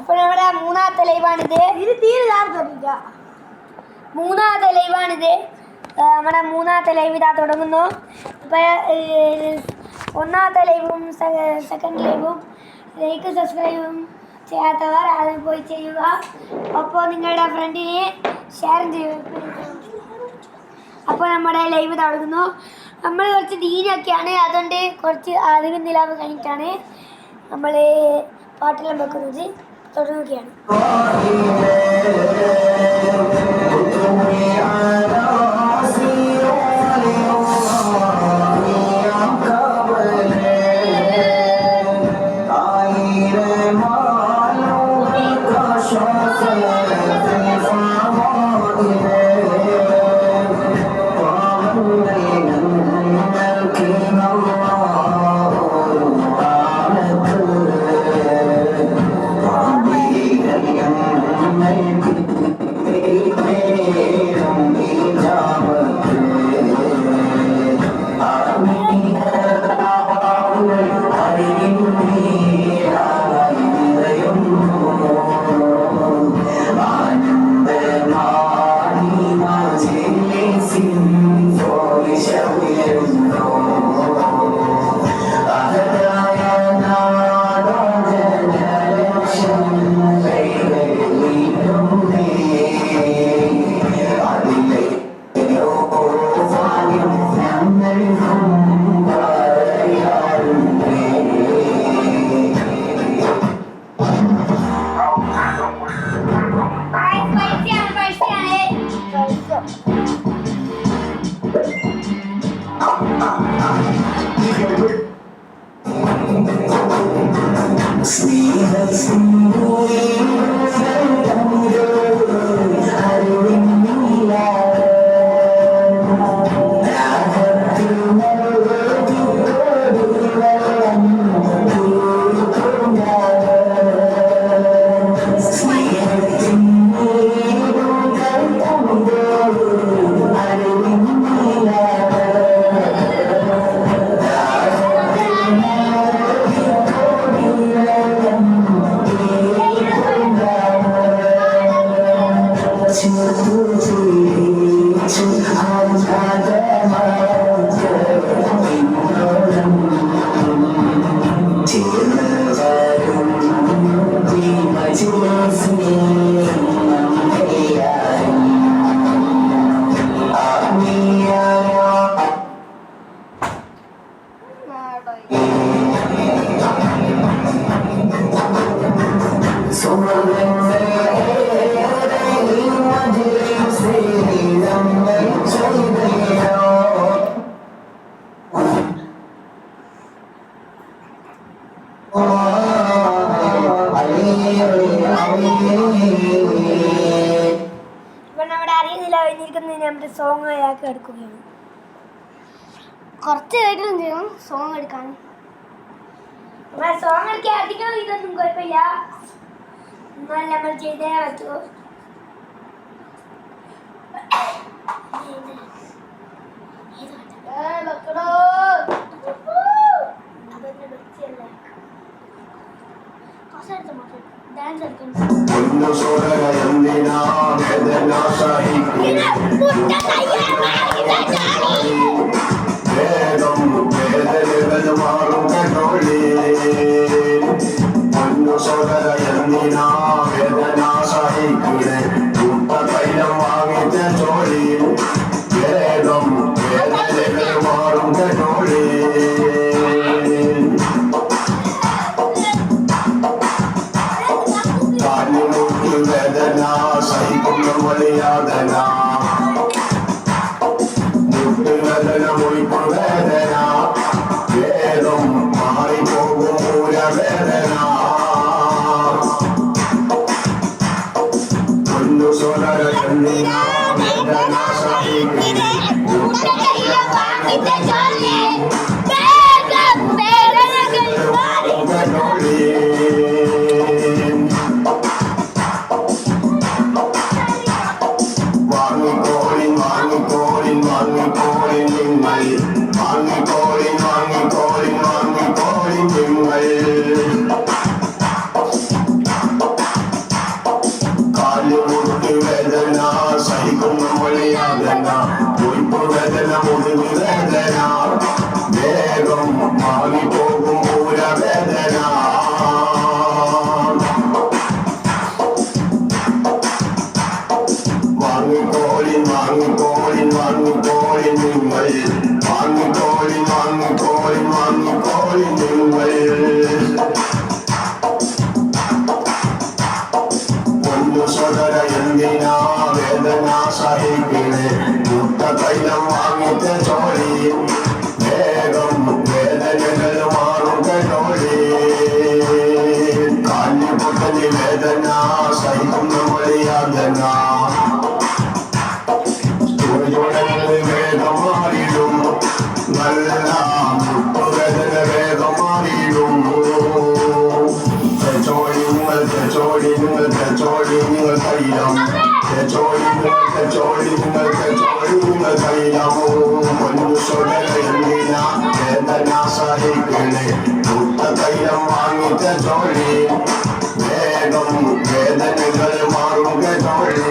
അപ്പോൾ നമ്മുടെ മൂന്നാമത്തെ ലൈവാണിത്. മൂന്നാമത്തെ ലൈവാണിത്. നമ്മുടെ മൂന്നാമത്തെ ലൈവ് ഇതാ തുടങ്ങുന്നു. അപ്പോൾ ഒന്നാമത്തെ ലൈവും സെക്കൻഡ് ലൈവും ലൈക്ക് സബ്സ്ക്രൈബും ചെയ്യാത്തവർ അത് പോയി ചെയ്യുക. അപ്പോൾ നിങ്ങളുടെ ഫ്രണ്ടിനെ ഷെയർ ചെയ്യുക. അപ്പോൾ നമ്മുടെ ലൈവ് തുടങ്ങുന്നു. നമ്മൾ കുറച്ച് ദീനൊക്കെയാണ്, അതുകൊണ്ട് കുറച്ച് അറിവ് നിലാവ് കഴിഞ്ഞിട്ടാണ് നമ്മൾ പാട്ടെല്ലാം വെക്കുന്നത്. തുടങ്ങുകയാണ്. നമ്മുടെ സോങ് അയാൾക്ക് എടുക്കുകയാണ്. കുറച്ച് കേട്ടിട്ടും ചെയ്യണം സോങ് എടുക്കാൻ. സോങ് എടുക്കാൻ അധികം ഇതൊന്നും കുഴപ്പമില്ല, എന്നാലും നമ്മൾ ചെയ്തേ പറ്റുമോ. സോദര എന്തിനാ വേദന സഹിക്കണേ മുത്തൈലം വാങ്ങിച്ച ചോളി വേഗം വേദനകൾ മാറും കേട്ടോളി കാഞ്ഞിപ്പൊട്ടലി വേദന സഹിക്കുന്ന വഴിയാതന വേഗം മാറിയിടും നല്ല മുട്ടുവേദന വേഗം മാറിയിടും തെച്ചോടി നിങ്ങൾ കഴിയാം തെച്ചോടി നിങ്ങൾ കഴിയാമോ പൊന്നു സോദര എന്തിനാ വേദന സഹിക്കണേ മുത്തൈലം വാങ്ങിച്ച ചോളി വേഗം വേദനകൾ മാറും കേട്ടോളി